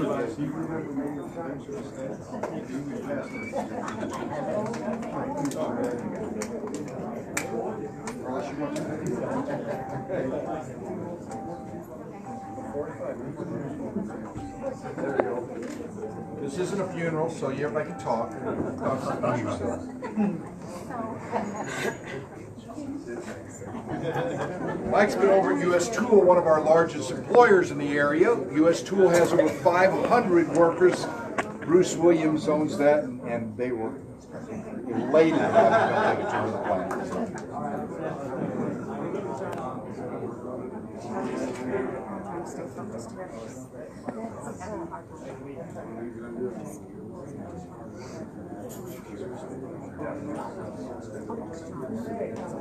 There you go. This isn't a funeral, so everybody can talk. Talk about yourself. Mike's been over at U.S. Tool, one of our largest employers in the area. U.S. Tool has over 500 workers. Bruce Williams owns that, and they were elated to have him take a tour of the plant.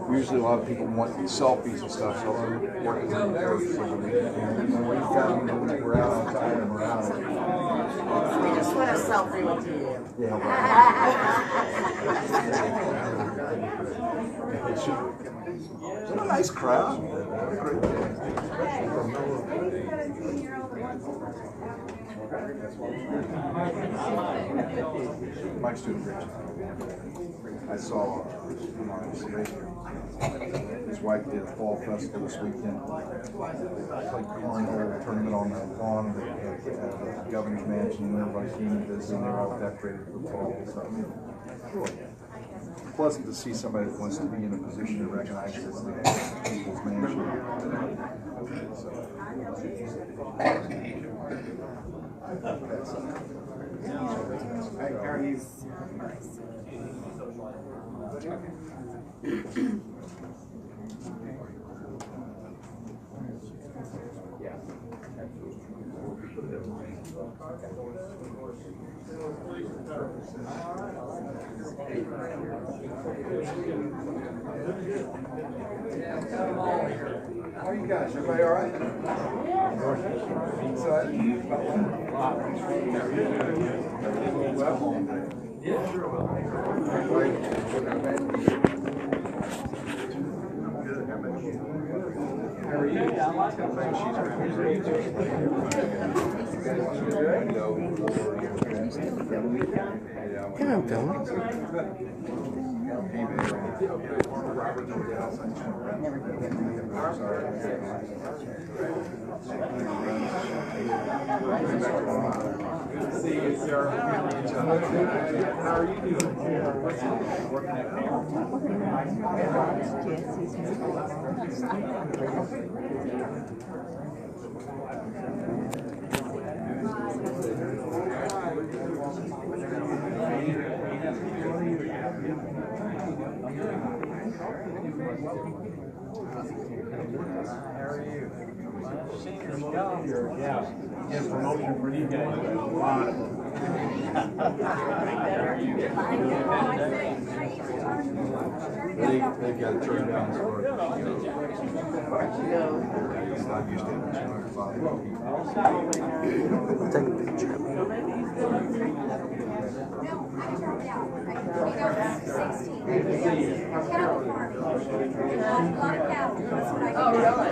Usually a lot of people want selfies and stuff, so I'm working on the coach. When we've got them, we're out on time and we're out. We just want a selfie with you. Yeah. It's a nice crowd. What a great day. Mike's doing a great job. I saw his wife did a fall festival this weekend. Played cornhole tournament on the lawn at the governor's mansion, and everybody came and visited, and they were all decorated for the fall. So, pleasant to see somebody that wants to be in a position to recognize it as the people's mansion. So. How are you? How are you guys? Everybody all right? Yeah, sure will. How are you? Come on, Phil. How are you doing? Working at home? Yeah, promotion for you guys. A lot of them. They've got to turn down for it. Take a picture. Oh, really?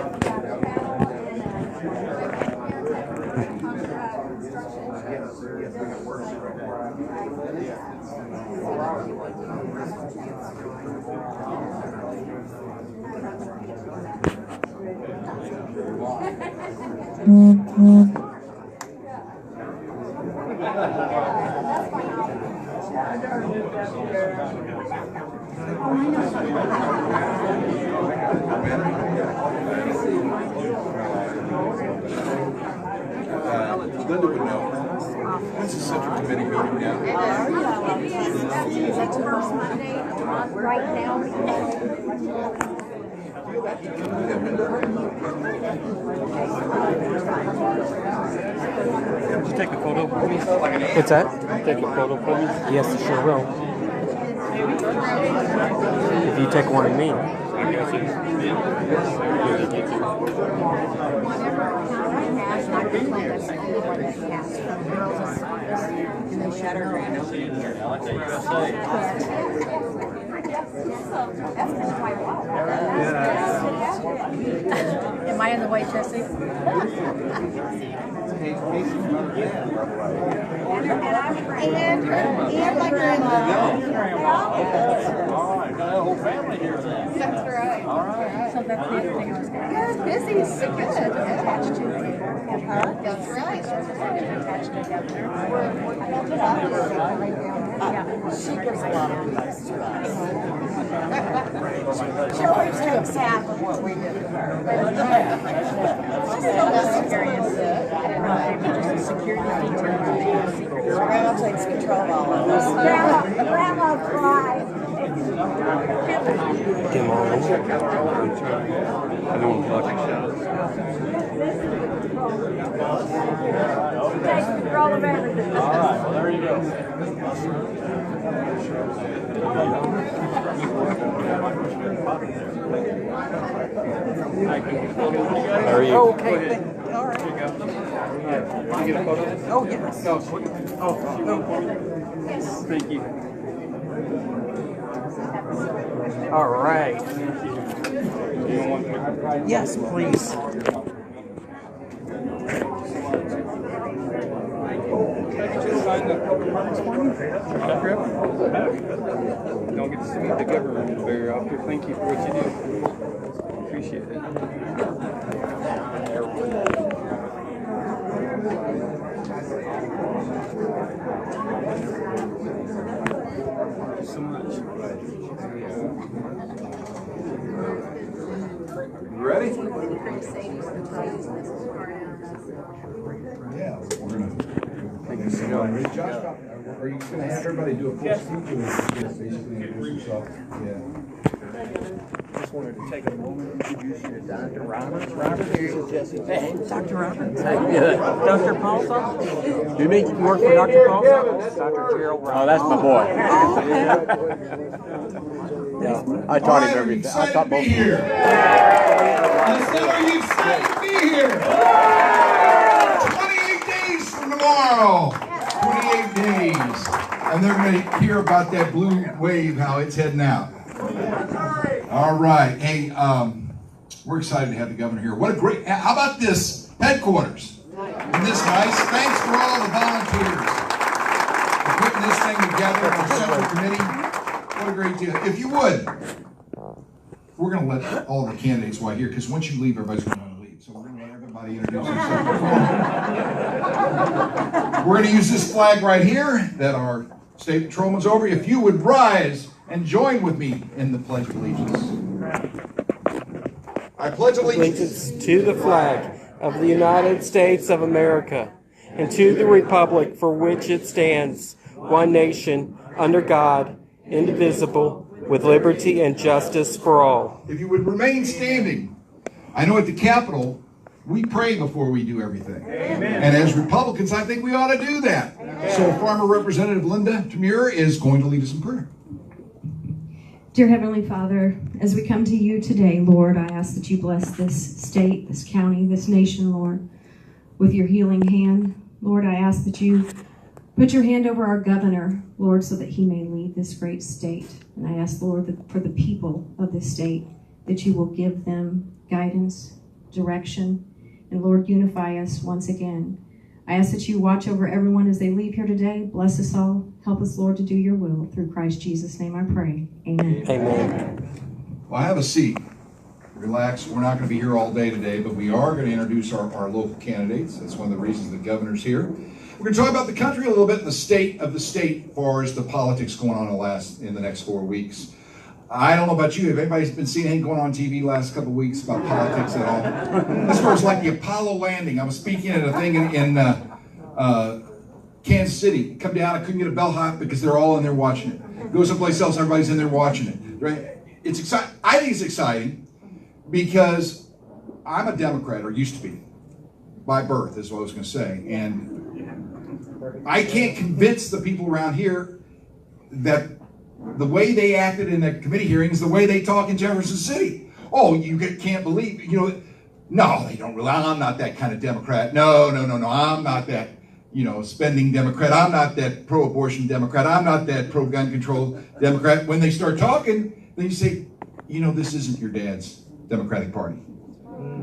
Linda would know. It's a central committee building now. That's the first Monday of the month right now. Would you take a photo for me? What's that? Take a photo for me? Yes, I sure will. If you take one of me. And they shut her grand opening here. Am I in the white jersey? And my grandma. All right, got a whole family here then. That's right. All right. So that's the other thing I was going to ask. You're busy, so good. Attached to it. That's right. Attached to governor. She gives a lot of advice to us. She always takes half of what we give to her. She's so serious. Just a security detail. Grandma takes control of all of us. Grandma cries. Come on. I don't want Take control of everything. All right, well, there you go. How are you? Okay. All right. Oh, yes. Thank you. All right. Yes, please. Don't get to see the government very often. Thank you for what you do. Appreciate it. Thank you so much. You ready? Yeah, we're gonna. Josh, are you gonna have everybody do a full speech or just basically introduce yourself? Yeah. Just wanted to take a moment to introduce you to Dr. Roberts. Roberts is Jesse. Hey, Dr. Roberts. Dr. Paulson? You work for Dr. Paulson? Dr. Gerald Roberts. oh, that's my boy. Oh, I taught him everything. I taught both of them. I said, are you excited to be here? 28 days from tomorrow. 28 days. And they're going to hear about that blue wave, how it's heading out. All right. Hey, we're excited to have the governor here. What a great, how about this headquarters? Isn't this nice? Thanks for all the volunteers for putting this thing together, our central committee. What a great deal. If you would, we're going to let all the candidates while here, because once you leave, everybody's going to want to leave. So we're going to let everybody introduce themselves. We're going to use this flag right here that our state patrolman's over. If you would rise and join with me in the Pledge of Allegiance. I pledge allegiance to the flag of the United States of America and to the republic for which it stands, one nation, under God, indivisible, with liberty and justice for all. If you would remain standing. I know at the Capitol, we pray before we do everything. Amen. And as Republicans, I think we ought to do that. Amen. So Farmer Representative Linda Tamura is going to lead us in prayer. Dear Heavenly Father, as we come to you today, Lord, I ask that you bless this state, this county, this nation, Lord, with your healing hand. Lord, I ask that you put your hand over our governor, Lord, so that he may lead this great state. And I ask, Lord, that for the people of this state, that you will give them guidance, direction, and Lord, unify us once again. I ask that you watch over everyone as they leave here today. Bless us all. Help us, Lord, to do your will. Through Christ Jesus' name I pray. Amen. Amen. Well, have a seat. Relax. We're not going to be here all day today, but we are going to introduce our local candidates. That's one of the reasons the governor's here. We're going to talk about the country a little bit and the state of the state as far as the politics going on in the next 4 weeks. I don't know about you. Have anybody been seeing anything going on TV the last couple of weeks about politics at all? This was like the Apollo landing. I was speaking at a thing in Kansas City. Come down, I couldn't get a bellhop because they're all in there watching it. Go someplace else, everybody's in there watching it. Right? It's exciting. I think it's exciting because I'm a Democrat, or used to be, by birth, is what I was going to say. And I can't convince the people around here that the way they acted in the committee hearing is the way they talk in Jefferson City. Oh, you can't believe, no, they don't really. I'm not that kind of Democrat. No, I'm not that, spending Democrat. I'm not that pro-abortion Democrat. I'm not that pro-gun control Democrat. When they start talking, then you say, this isn't your dad's Democratic Party.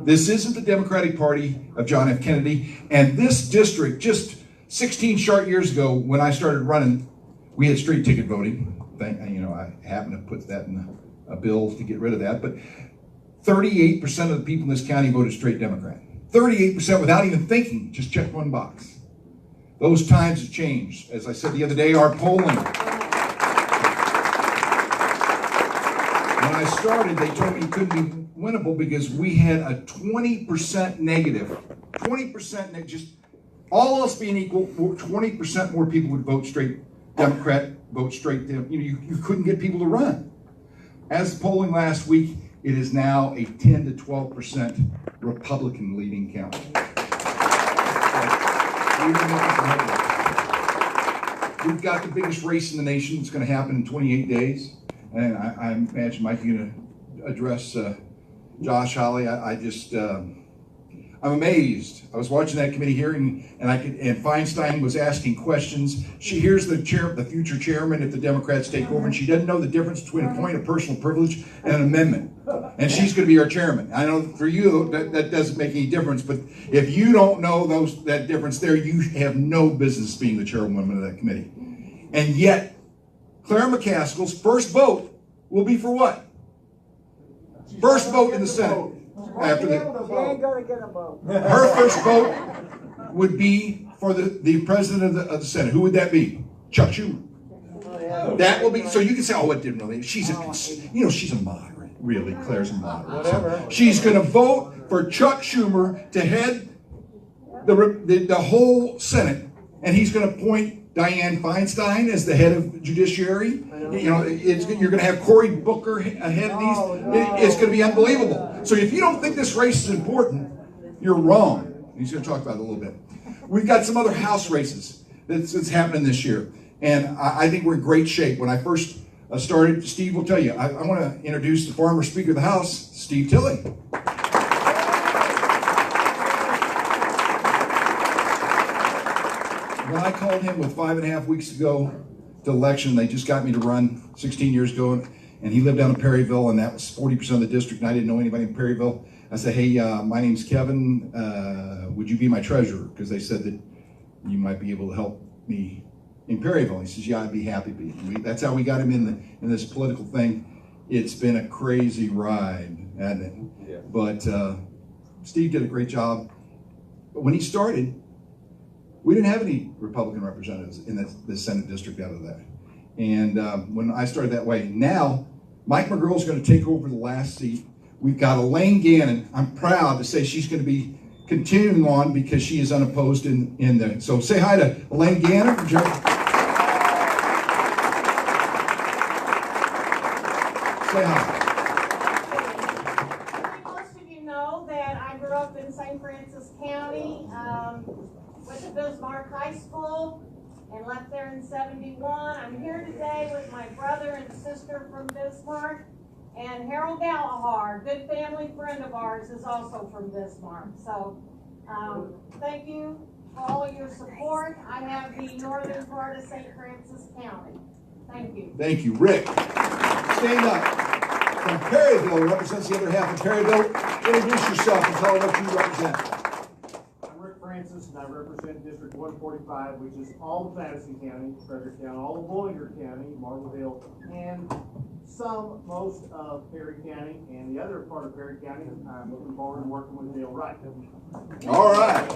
This isn't the Democratic Party of John F. Kennedy. And this district, just 16 short years ago, when I started running, we had straight ticket voting. I happened to put that in a bill to get rid of that. But 38% of the people in this county voted straight Democrat. 38% without even thinking, just checked one box. Those times have changed. As I said the other day, our polling. When I started, they told me it couldn't be winnable because we had a 20% negative. 20% just all else being equal, 20% more people would vote straight Democrat, vote straight Dem. You couldn't get people to run. As the polling last week, it is now a 10 to 12% Republican leading county. We've got the biggest race in the nation. It's going to happen in 28 days. And I imagine Mike, you're going to address Josh Hawley. I'm amazed. I was watching that committee hearing, and Feinstein was asking questions. She hears the future chairman if the Democrats take over, and she doesn't know the difference between a point of personal privilege and an amendment. And she's going to be our chairman. I know for you that doesn't make any difference, but if you don't know that difference there, you have no business being the chairwoman of that committee. And yet, Claire McCaskill's first vote will be for what? First vote in the Senate. After She ain't gonna get a vote. her first vote would be for the president of the Senate. Who would that be? Chuck Schumer. That will be. So you can say, "Oh, it didn't really." She's a moderate. Really, Claire's a moderate. So she's going to vote for Chuck Schumer to head the whole Senate, and he's going to appoint Dianne Feinstein as the head of Judiciary. You're going to have Cory Booker ahead of these. It's going to be unbelievable. So if you don't think this race is important, you're wrong. He's going to talk about it a little bit. We've got some other House races that's happening this year, and I think we're in great shape. When I first started, Steve will tell you, I want to introduce the former Speaker of the House, Steve Tilley. When I called him with 5.5 weeks to go to election, they just got me to run 16 years ago, and he lived down in Perryville, and that was 40% of the district, and I didn't know anybody in Perryville. I said, "Hey, my name's Kevin. Would you be my treasurer?" Because they said that you might be able to help me in Perryville. He says, "Yeah, I'd be happy to be." That's how we got him in this political thing. It's been a crazy ride, hasn't it? Yeah. But Steve did a great job. But when he started, we didn't have any Republican representatives in the Senate district out of that. And when I started that way, now Mike McGurl's going to take over the last seat. We've got Elaine Gannon. I'm proud to say she's going to be continuing on because she is unopposed in there. So say hi to Elaine Gannon. Say hi. Most of you know that I grew up in St. Francis County, went to Bismarck High School, and left there in '71. I'm here today with my brother and sister from Bismarck, and Harold Gallagher, a good family friend of ours, is also from Bismarck. So thank you for all of your support. I have the northern part of St. Francis County. Thank you. Thank you. Rick, stand up. From Perryville, represents the other half of Perryville. Introduce yourself and tell them what you represent. Francis, and I represent District 145, which is all of Madison County, Fredericktown, all of Bowling County, Marbleville, and most of Perry County, and the other part of Perry County. I'm looking forward to working with Dale Wright. All right.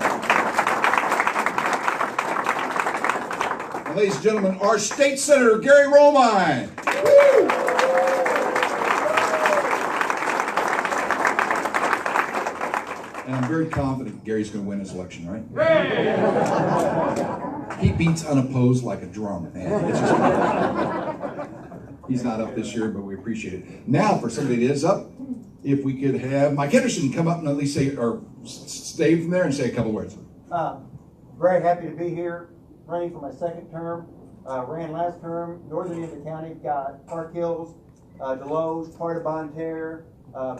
And ladies and gentlemen, our State Senator, Gary Romine. Woo! And I'm very confident Gary's going to win his election, right? He beats unopposed like a drum, man. It's just, he's not up this year, but we appreciate it. Now, for somebody that is up, if we could have Mike Henderson come up and at least say, or stay from there and say a couple words. Very happy to be here, running for my second term. Ran last term, northern end of the county, got Park Hills, Deloge, part of Bonne Terre,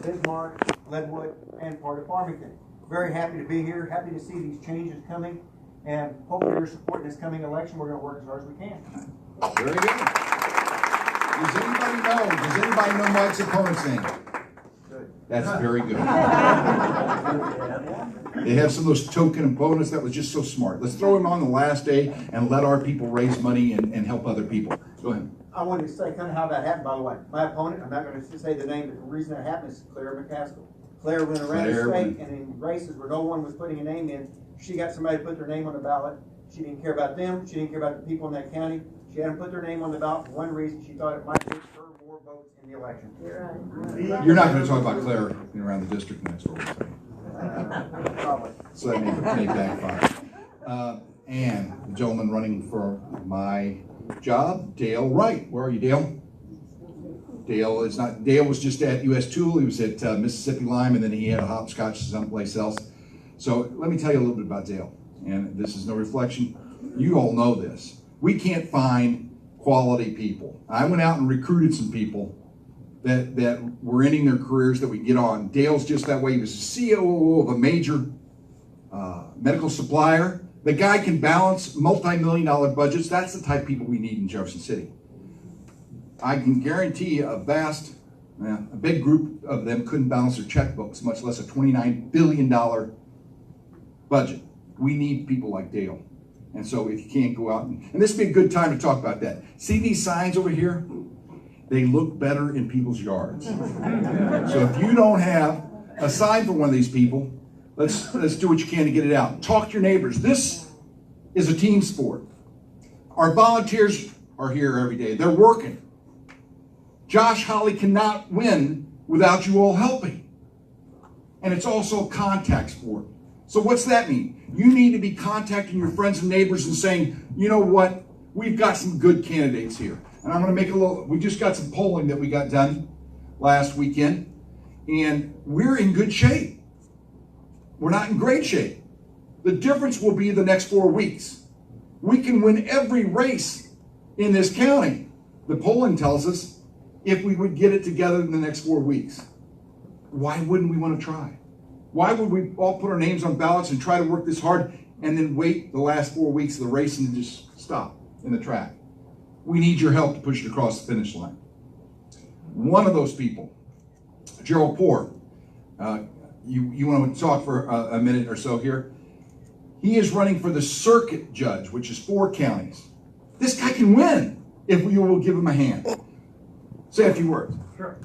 Bismarck, Leadwood, and part of Farmington. Very happy to be here, happy to see these changes coming, and hopefully you're supporting this coming election. We're going to work as hard as we can. Very good. Does anybody know Mike's opponent's name? Good. That's very good. They have some of those token opponents. That was just so smart. Let's throw him on the last day and let our people raise money and help other people. Go ahead. I wanted to say kind of how that happened, by the way. My opponent, I'm not going to say the name, but the reason that happened is Claire McCaskill. Claire went around the state, and in races where no one was putting a name in, she got somebody to put their name on the ballot. She didn't care about them. She didn't care about the people in that county. She had them put their name on the ballot for one reason. She thought it might get her more votes in the election. You're not going to talk about Claire around the district next week. Probably. So that may backfire. And the gentleman running for my job, Dale Wright. Where are you, Dale? Dale was just at US Tool. He was at Mississippi Lime, and then he had a hopscotch someplace else. So let me tell you a little bit about Dale. And this is no reflection. You all know this. We can't find quality people. I went out and recruited some people that were ending their careers that we get on. Dale's just that way. He was the COO of a major medical supplier. The guy can balance multi-million-dollar budgets. That's the type of people we need in Jefferson City. I can guarantee a big group of them couldn't balance their checkbooks, much less a $29 billion budget. We need people like Dale. And so if you can't go out, and this would be a good time to talk about that. See these signs over here? They look better in people's yards. So if you don't have a sign for one of these people, let's do what you can to get it out. Talk to your neighbors. This is a team sport. Our volunteers are here every day. They're working. Josh Holly cannot win without you all helping. And it's also a contact sport. So what's that mean? You need to be contacting your friends and neighbors and saying, you know what, we've got some good candidates here. And I'm going to make we just got some polling that we got done last weekend, and we're in good shape. We're not in great shape. The difference will be the next 4 weeks. We can win every race in this county, the polling tells us, if we would get it together in the next 4 weeks. Why wouldn't we want to try? Why would we all put our names on ballots and try to work this hard and then wait the last 4 weeks of the race and just stop in the track? We need your help to push it across the finish line. One of those people, Gerald Poor, you want to talk for a minute or so here? He is running for the circuit judge, which is 4 counties. This guy can win if you will give him a hand. Say a few words. Sure.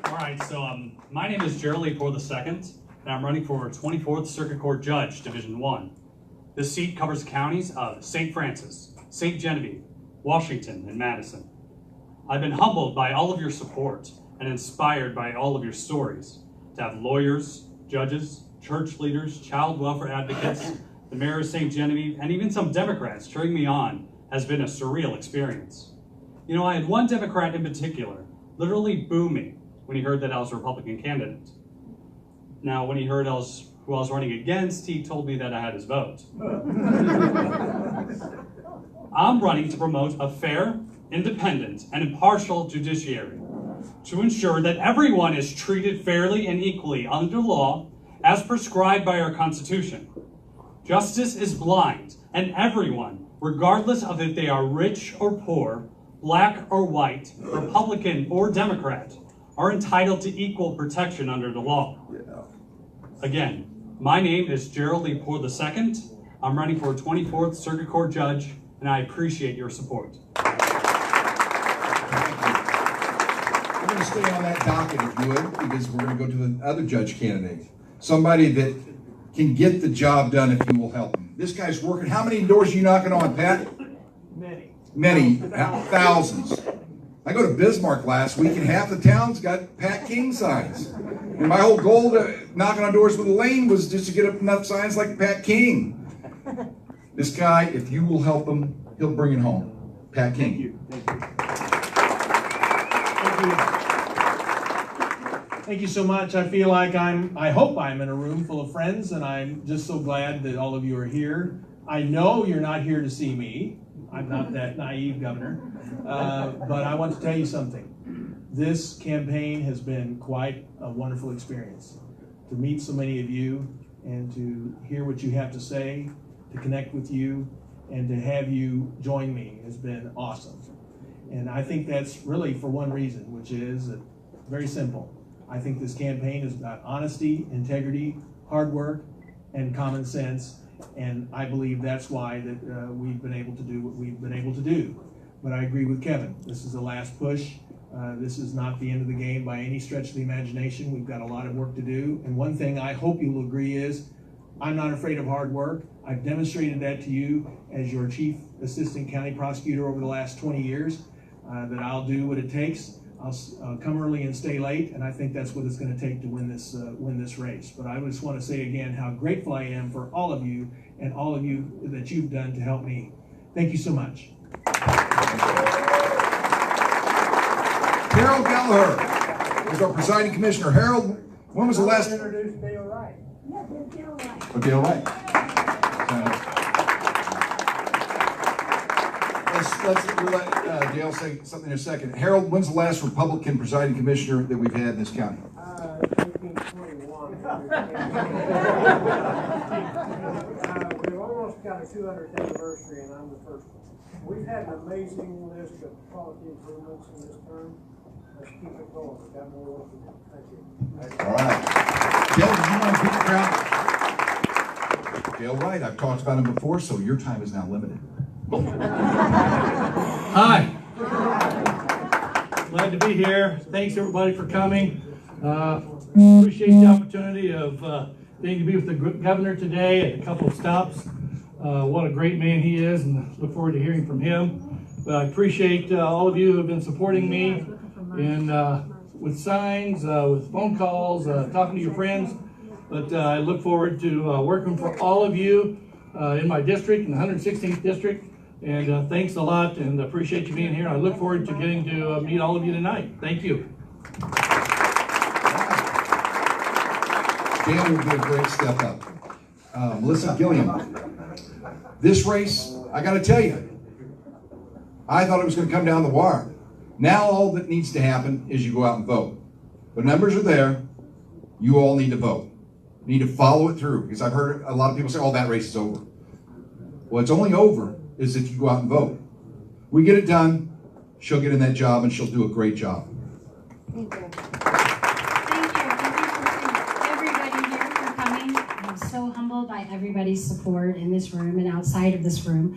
All right, so my name is Gerald Poor II, and I'm running for 24th Circuit Court Judge, Division 1. This seat covers counties of St. Francis, St. Genevieve, Washington, and Madison. I've been humbled by all of your support and inspired by all of your stories. To have lawyers, judges, church leaders, child welfare advocates, the mayor of St. Genevieve, and even some Democrats cheering me on has been a surreal experience. You know, I had one Democrat in particular literally boo me when he heard that I was a Republican candidate. Now, when he heard who I was running against, he told me that I had his vote. I'm running to promote a fair, independent, and impartial judiciary to ensure that everyone is treated fairly and equally under the law as prescribed by our Constitution. Justice is blind, and everyone, regardless of if they are rich or poor, black or white, Republican or Democrat, are entitled to equal protection under the law. Again, my name is Gerald Poor II. I'm running for 24th Circuit Court Judge, and I appreciate your support. We're going to stay on that docket, if you would, because we're going to go to the other judge candidate. Somebody that can get the job done if you will help him. This guy's working. How many doors are you knocking on, Pat? Many. Thousands. I go to Bismarck last week, and half the town's got Pat King signs. And my whole goal to knocking on doors with Elaine was just to get enough signs like Pat King. This guy, if you will help him, he'll bring it home. Pat King. Thank you. Thank you so much. I feel like I hope I'm in a room full of friends, and I'm just so glad that all of you are here. I know you're not here to see me. I'm not that naive, Governor. But I want to tell you something. This campaign has been quite a wonderful experience. To meet so many of you and to hear what you have to say, to connect with you, and to have you join me has been awesome. And I think that's really for one reason, which is very simple. I think this campaign is about honesty, integrity, hard work, and common sense. And I believe that's why that we've been able to do what we've been able to do. But I agree with Kevin. This is the last push. This is not the end of the game by any stretch of the imagination. We've got a lot of work to do. And one thing I hope you'll agree is I'm not afraid of hard work. I've demonstrated that to you as your Chief Assistant County Prosecutor over the last 20 years, that I'll do what it takes. I'll come early and stay late, and I think that's what it's going to take to win this race. But I just want to say again how grateful I am for all of you and all of you that you've done to help me. Thank you so much. Harold Gallagher is our presiding commissioner. Harold, when was the last? Introduce Dale Wright. Okay, all right. We'll let Dale say something in a second. Harold, when's the last Republican presiding commissioner that we've had in this county? 1821. We've almost got a 200th anniversary, and I'm the first one. We've had an amazing list of quality improvements in this term. Let's keep it going. We've got more work to do. Thank you. All right. Dale, do you want to keep the crowd? Dale Wright, I've talked about him before, so your time is now limited. Hi. Glad to be here. Thanks everybody for coming. Appreciate the opportunity of being to be with the governor today at a couple of stops. What a great man he is, and look forward to hearing from him. But I appreciate all of you who have been supporting me with signs, with phone calls, talking to your friends. But I look forward to working for all of you in my district, in the 116th district. And thanks a lot, and appreciate you being here. I look forward to getting to meet all of you tonight. Thank you. Dan will be a great step up. Melissa Gilliam. This race, I got to tell you, I thought it was going to come down the wire. Now all that needs to happen is you go out and vote. The numbers are there. You all need to vote. You need to follow it through, because I've heard a lot of people say, oh, that race is over. Well, it's only over is if you go out and vote. We get it done, she'll get in that job, and she'll do a great job. Thank you. Thank you. Thank you everybody here for coming. I'm so humbled by everybody's support in this room and outside of this room.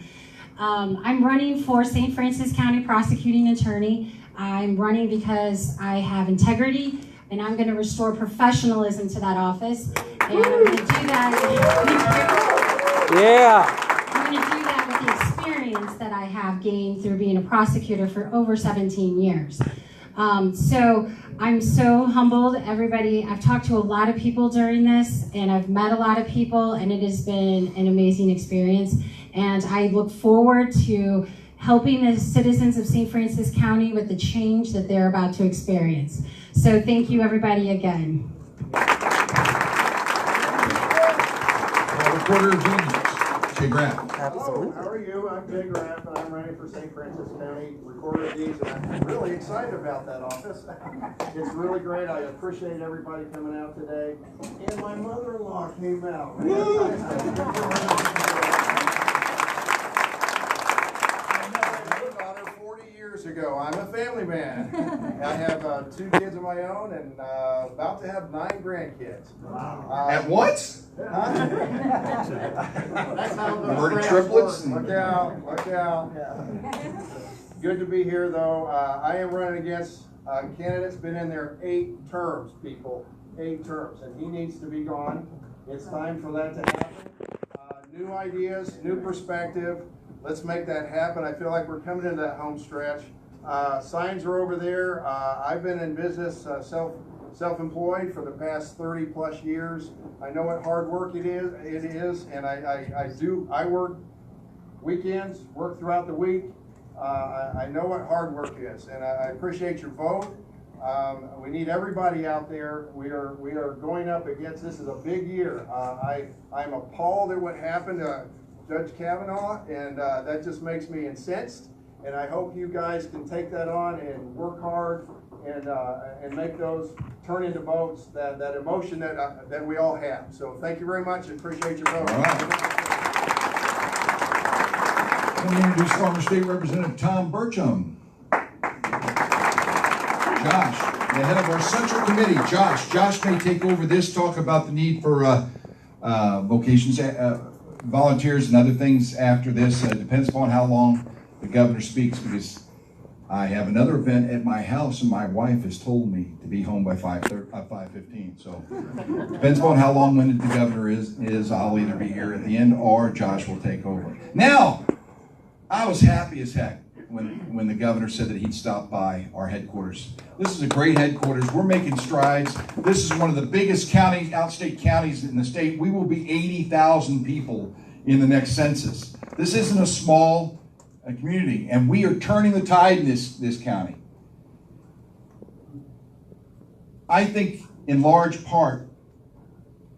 I'm running for St. Francis County Prosecuting Attorney. I'm running because I have integrity, and I'm going to restore professionalism to that office. And I'm going to do that. Yeah. I'm going to do that with the experience that I have gained through being a prosecutor for over 17 years. So I'm so humbled, everybody. I've talked to a lot of people during this, and I've met a lot of people, and it has been an amazing experience. And I look forward to helping the citizens of St. Francis County with the change that they're about to experience. So thank you, everybody, again. Reporter of Genius, Jay Graff. Hello, how are you? I'm Jay Graff, and I'm running for St. Francis County Recorder of Deeds, and I'm really excited about that office. It's really great. I appreciate everybody coming out today. And my mother-in-law came out. Ago. I'm a family man. I have 2 kids of my own and about to have 9 grandkids. At once? That's how the triplets? Look out, look out. Good to be here though. I am running against a candidate that's been in there 8 terms, people. 8 terms, and he needs to be gone. It's time for that to happen. New ideas, new perspective. Let's make that happen. I feel like we're coming into that home stretch. Signs are over there. I've been in business self-employed for the past 30 plus years. I know what hard work it is, and I work weekends, work throughout the week. I know what hard work is, and I appreciate your vote. We need everybody out there. We are going up against, this is a big year. I'm appalled at what happened to Judge Kavanaugh, and that just makes me incensed. And I hope you guys can take that on and work hard and make those turn into votes, that emotion that we all have. So thank you very much. I appreciate your vote. All right. Let me introduce former State Representative Tom Burcham. Josh, the head of our Central Committee. Josh may take over this, talk about the need for vocations, volunteers and other things after this. Depends upon how long the governor speaks, because I have another event at my house and my wife has told me to be home by 5:15. So depends upon how long-winded the governor is. I'll either be here at the end or Josh will take over. Now, I was happy as heck when the governor said that he'd stop by our headquarters. This is a great headquarters. We're making strides. This is one of the biggest counties, outstate counties in the state. We will be 80,000 people in the next census. This isn't a small community, and we are turning the tide in this county. I think in large part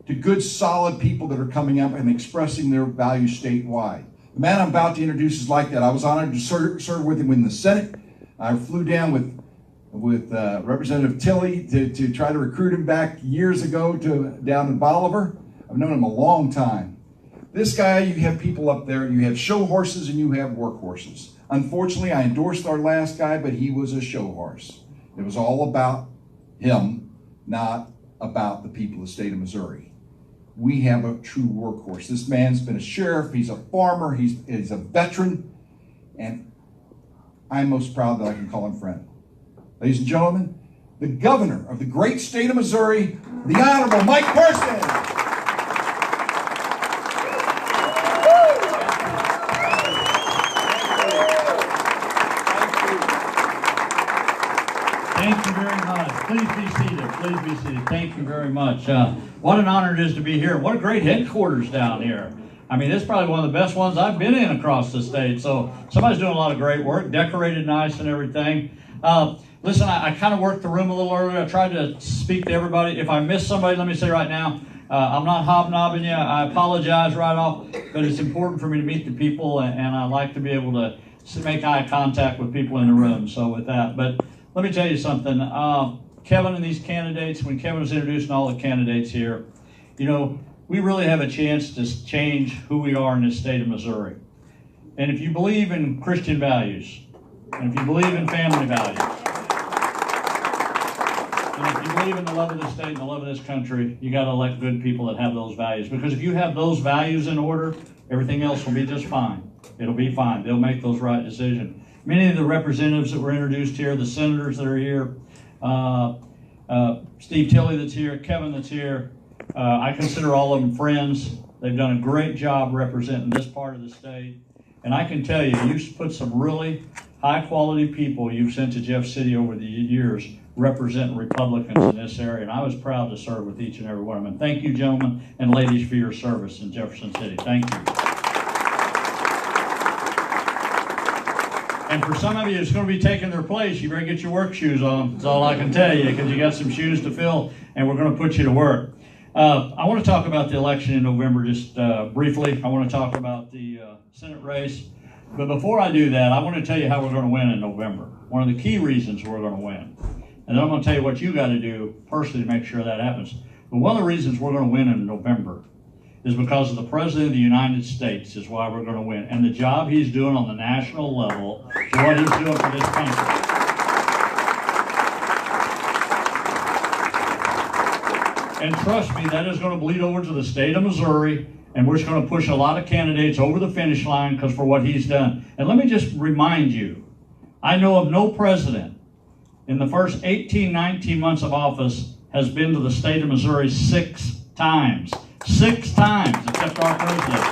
to good, solid people that are coming up and expressing their values statewide. The man I'm about to introduce is like that. I was honored to serve with him in the Senate. I flew down with Representative Tilley to try to recruit him back years ago down in Bolivar. I've known him a long time. This guy, you have people up there, you have show horses and you have work horses. Unfortunately, I endorsed our last guy, but he was a show horse. It was all about him, not about the people of the state of Missouri. We have a true workhorse. This man's been a sheriff, he's a farmer, he's a veteran, and I'm most proud that I can call him friend. Ladies and gentlemen, the governor of the great state of Missouri, the Honorable Mike Parson. Thank you very much. Please be seated. Please be seated. Thank you very much. What an honor it is to be here. What a great headquarters down here. I mean, this is probably one of the best ones I've been in across the state. So somebody's doing a lot of great work, decorated nice and everything. Listen, I kind of worked the room a little earlier. I tried to speak to everybody. If I miss somebody, let me say right now, I'm not hobnobbing you. I apologize right off, but it's important for me to meet the people, and I like to be able to make eye contact with people in the room. So with that, but let me tell you something. Kevin and these candidates, when Kevin was introducing all the candidates here, you know, we really have a chance to change who we are in this state of Missouri. And if you believe in Christian values, and if you believe in family values, and if you believe in the love of the state and the love of this country, you got to elect good people that have those values. Because if you have those values in order, everything else will be just fine. It'll be fine. They'll make those right decisions. Many of the representatives that were introduced here, the senators that are here, Steve Tilley that's here, Kevin that's here, I consider all of them friends. They've done a great job representing this part of the state. And I can tell you, you've put some really high quality people you've sent to Jeff City over the years representing Republicans in this area. And I was proud to serve with each and every one of them. And thank you, gentlemen and ladies, for your service in Jefferson City. Thank you. And for some of you, it's going to be taking their place. You better get your work shoes on. That's all I can tell you, because you got some shoes to fill, and we're going to put you to work. I want to talk about the election in November just briefly. I want to talk about the Senate race. But before I do that, I want to tell you how we're going to win in November. One of the key reasons we're going to win. And then I'm going to tell you what you got to do personally to make sure that happens. But one of the reasons we're going to win in November is because of the President of the United States is why we're going to win. And the job he's doing on the national level is what he's doing for this country. And trust me, that is going to bleed over to the state of Missouri, and we're just going to push a lot of candidates over the finish line because for what he's done. And let me just remind you, I know of no president in the first 18, 19 months of office has been to the state of Missouri 6 times. 6 times, except our president.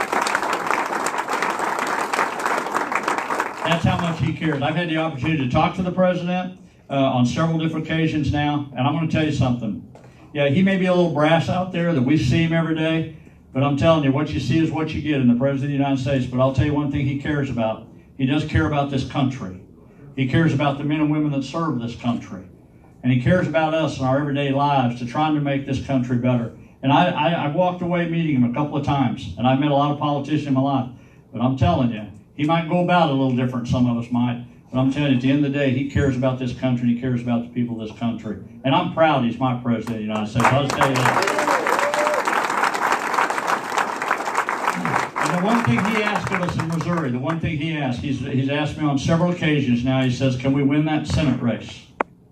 That's how much he cares. I've had the opportunity to talk to the president on several different occasions now, and I'm going to tell you something. Yeah, he may be a little brass out there that we see him every day, but I'm telling you, what you see is what you get in the President of the United States. But I'll tell you one thing he cares about. He does care about this country. He cares about the men and women that serve this country. And he cares about us in our everyday lives to trying to make this country better. And I walked away meeting him a couple of times, and I've met a lot of politicians in my life. But I'm telling you, he might go about it a little different, some of us might. But I'm telling you, at the end of the day, he cares about this country, and he cares about the people of this country. And I'm proud he's my President of the United States. I'll just tell you that. And the one thing he asked of us in Missouri, the one thing he asked, he's asked me on several occasions now, he says, can we win that Senate race?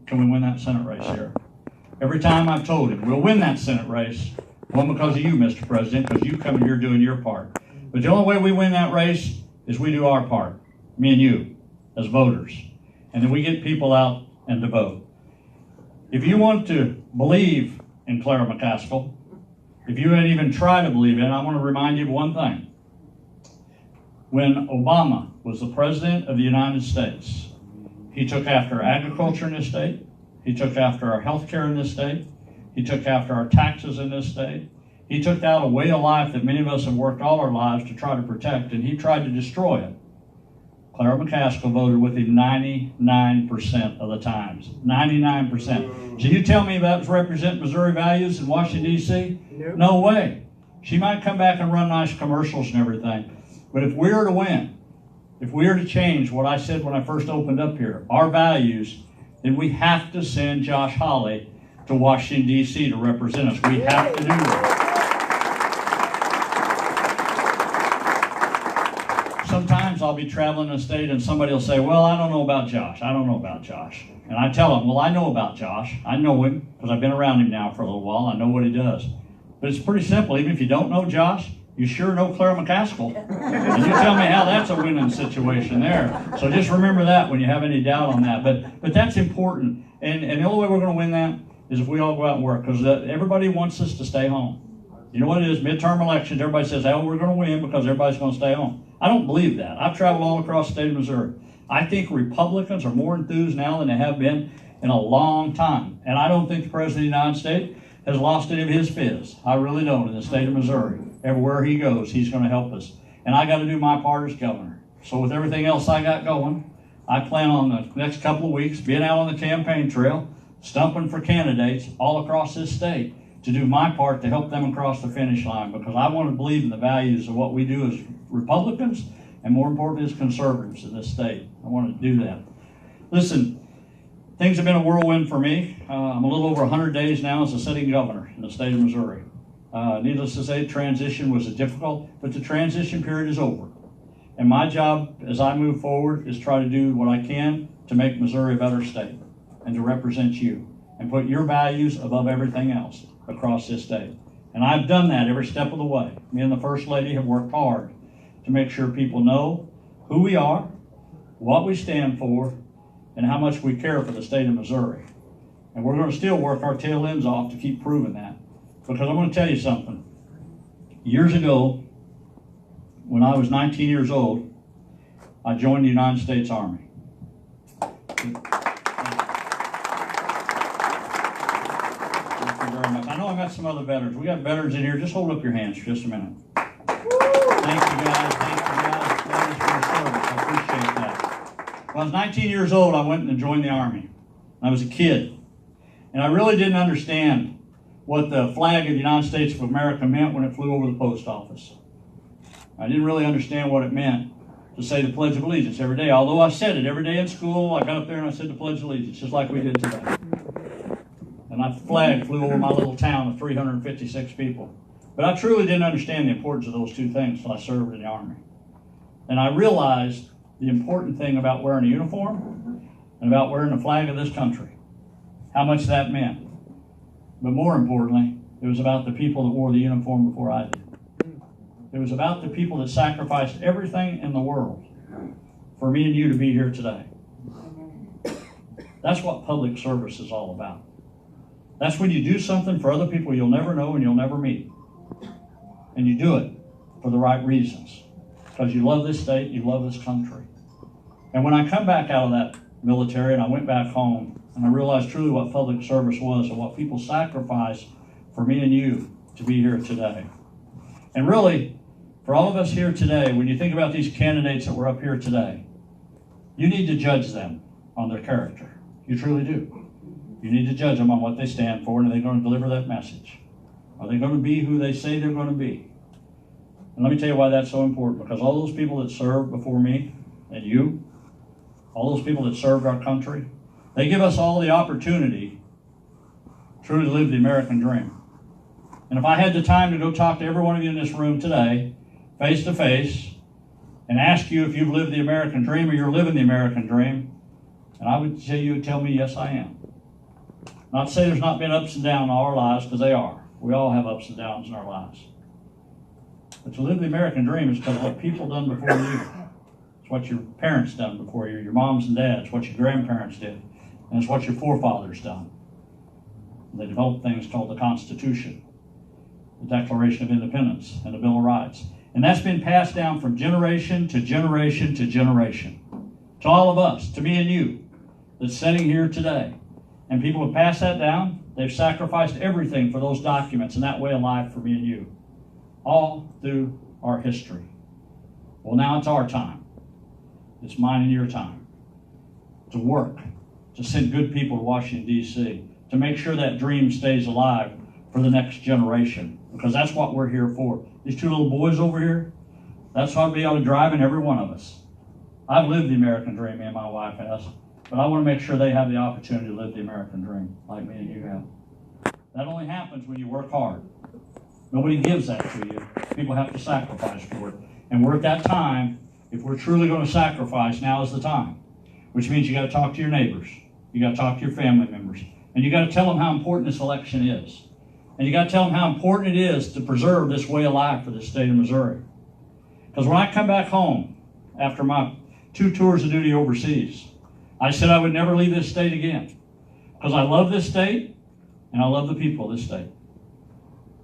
can we win that Senate race here? Every time I've told him, we'll win that Senate race. One, because of you, Mr. President, because you coming here doing your part. But the only way we win that race is we do our part, me and you, as voters. And then we get people out and to vote. If you want to believe in Clara McCaskill, if you ain't even try to believe in it, I want to remind you of one thing. When Obama was the President of the United States, he took after agriculture in this state, he took after our health care in this state, he took after our taxes in this state, he took out a way of life that many of us have worked all our lives to try to protect, and he tried to destroy it. Clara McCaskill voted with him 99% of the times. 99%. So you tell me that represent Missouri values in Washington, D.C.? No way. She might come back and run nice commercials and everything. But if we are to win, if we are to change what I said when I first opened up here, our values, then we have to send Josh Hawley to Washington, D.C. to represent us. We have to do that. Sometimes I'll be traveling in a state and somebody will say, well, I don't know about Josh. I don't know about Josh. And I tell them, well, I know about Josh. I know him because I've been around him now for a little while. I know what he does. But it's pretty simple. Even if you don't know Josh, you sure know Clara McCaskill. And you tell me how that's a winning situation there. So just remember that when you have any doubt on that. But that's important. And the only way we're going to win that is if we all go out and work. Because everybody wants us to stay home. You know what it is? Midterm elections, everybody says, oh, we're going to win because everybody's going to stay home. I don't believe that. I've traveled all across the state of Missouri. I think Republicans are more enthused now than they have been in a long time. And I don't think the President of the United States has lost any of his fizz. I really don't in the state of Missouri. Everywhere he goes, he's going to help us. And I got to do my part as governor. So with everything else I got going, I plan on the next couple of weeks being out on the campaign trail, stumping for candidates all across this state to do my part to help them across the finish line, because I want to believe in the values of what we do as Republicans and, more importantly, as conservatives in this state. I want to do that. Listen, things have been a whirlwind for me. I'm a little over 100 days now as a sitting governor in the state of Missouri. Needless to say, transition was difficult, but the transition period is over. And my job as I move forward is try to do what I can to make Missouri a better state and to represent you and put your values above everything else across this state. And I've done that every step of the way. Me and the First Lady have worked hard to make sure people know who we are, what we stand for, and how much we care for the state of Missouri. And we're going to still work our tail ends off to keep proving that. Because I'm going to tell you something. Years ago, when I was 19 years old, I joined the United States Army. I know I got some other veterans. We got veterans in here. Just hold up your hands for just a minute. Thank you guys. Thank you guys. Thanks for your service. I appreciate that. When I was 19 years old, I went and joined the Army. I was a kid. And I really didn't understand what the flag of the United States of America meant when it flew over the post office. I didn't really understand what it meant to say the Pledge of Allegiance every day. Although I said it every day in school, I got up there and I said the Pledge of Allegiance, just like we did today. And my flag flew over my little town of 356 people. But I truly didn't understand the importance of those two things until I served in the Army. And I realized the important thing about wearing a uniform and about wearing the flag of this country, how much that meant. But more importantly, it was about the people that wore the uniform before I did. It was about the people that sacrificed everything in the world for me and you to be here today. That's what public service is all about. That's when you do something for other people you'll never know and you'll never meet. And you do it for the right reasons. Because you love this state, you love this country. And when I come back out of that military and I went back home, and I realized truly what public service was and what people sacrificed for me and you to be here today. And really, for all of us here today, when you think about these candidates that were up here today, you need to judge them on their character. You truly do. You need to judge them on what they stand for, and are they going to deliver that message? Are they going to be who they say they're going to be? And let me tell you why that's so important, because all those people that served before me and you, all those people that served our country, they give us all the opportunity to truly live the American dream. And if I had the time to go talk to every one of you in this room today, face to face, and ask you if you've lived the American dream or you're living the American dream, and I would say you would tell me, yes, I am. Not to say there's not been ups and downs in all our lives, because they are. We all have ups and downs in our lives. But to live the American dream is because of what people done before you. It's what your parents done before you, your moms and dads, what your grandparents did, and it's what your forefathers done. They developed things called the Constitution, the Declaration of Independence, and the Bill of Rights. And that's been passed down from generation to generation to generation. To all of us, to me and you, that's sitting here today. And people have passed that down. They've sacrificed everything for those documents and that way of life for me and you. All through our history. Well, now it's our time. It's mine and your time. To work. To send good people to Washington, D.C. To make sure that dream stays alive for the next generation. Because that's what we're here for. These two little boys over here, that's what I'll be able to drive in every one of us. I've lived the American dream, me and my wife has. But I want to make sure they have the opportunity to live the American dream like me and you have. That only happens when you work hard. Nobody gives that to you. People have to sacrifice for it. And we're at that time, if we're truly going to sacrifice, now is the time. Which means you got to talk to your neighbors. You got to talk to your family members. And you got to tell them how important this election is. And you got to tell them how important it is to preserve this way of life for the state of Missouri. Because when I come back home after my 2 tours of duty overseas, I said I would never leave this state again. Because I love this state, and I love the people of this state.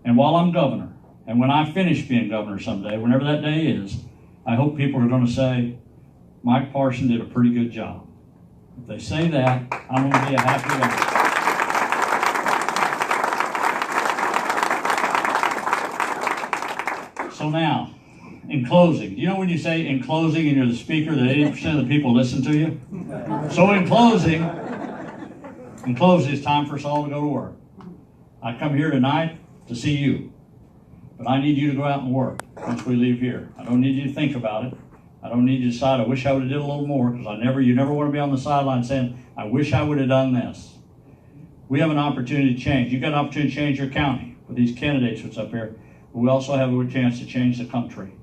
And while I'm governor, and when I finish being governor someday, whenever that day is, I hope people are going to say, Mike Parson did a pretty good job. If they say that, I'm going to be a happy man. So now, in closing, you know when you say in closing and you're the speaker that 80% of the people listen to you? So in closing, it's time for us all to go to work. I come here tonight to see you, but I need you to go out and work once we leave here. I don't need you to think about it. I don't need you to decide, I wish I would have did a little more, because you never want to be on the sideline saying, I wish I would have done this. We have an opportunity to change. You've got an opportunity to change your county with these candidates that's up here, but we also have a chance to change the country.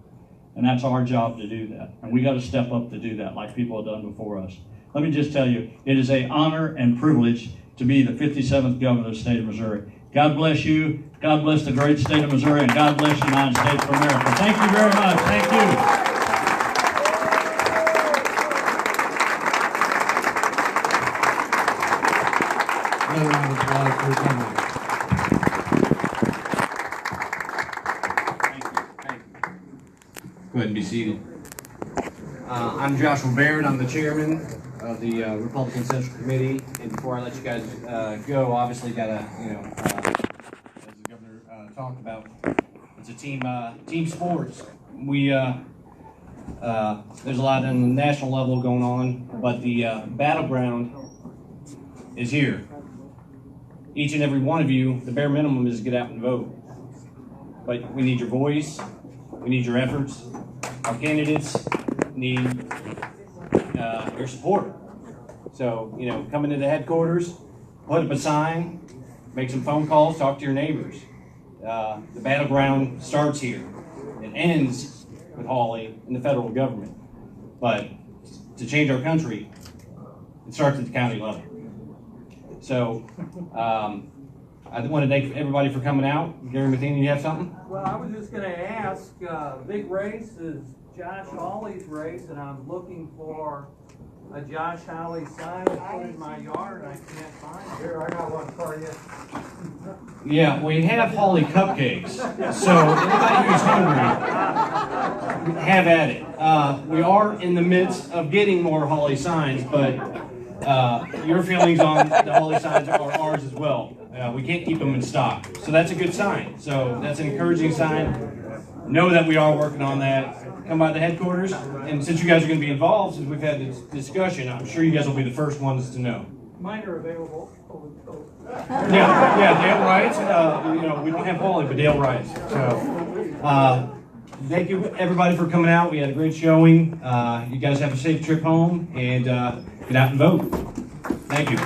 And that's our job to do that. And we got to step up to do that like people have done before us. Let me just tell you, it is an honor and privilege to be the 57th governor of the state of Missouri. God bless you. God bless the great state of Missouri. And God bless the United States of America. Thank you very much. Thank you. Another round of applause for coming. Go ahead and be seated. I'm Joshua Barrett. I'm the chairman of the Republican Central Committee. And before I let you guys go, obviously got to, as the governor talked about, it's a team sports. We there's a lot on the national level going on, but the battleground is here. Each and every one of you, the bare minimum is to get out and vote. But we need your voice. We need your efforts. Our candidates need your support. So, come into the headquarters, put up a sign, make some phone calls, talk to your neighbors. The battleground starts here. It ends with Hawley and the federal government. But to change our country, it starts at the county level. So, I want to thank everybody for coming out. Gary Matheny, you have something? Well, I was just going to ask, the big race is Josh Hawley's race, and I'm looking for a Josh Hawley sign to put in my yard, and I can't find it. Here, I got one for you. Yeah, we have Hawley cupcakes. So anybody who's hungry, have at it. We are in the midst of getting more Hawley signs, but your feelings on the Hawley signs are ours as well. We can't keep them in stock. So that's a good sign. So that's an encouraging sign. Know that we are working on that. Come by the headquarters. And since you guys are going to be involved, since we've had this discussion, I'm sure you guys will be the first ones to know. Mine are available. Yeah, Dale Wright. We don't have Hawley, but Dale Wright. So thank you, everybody, for coming out. We had a great showing. You guys have a safe trip home, and get out and vote. Thank you.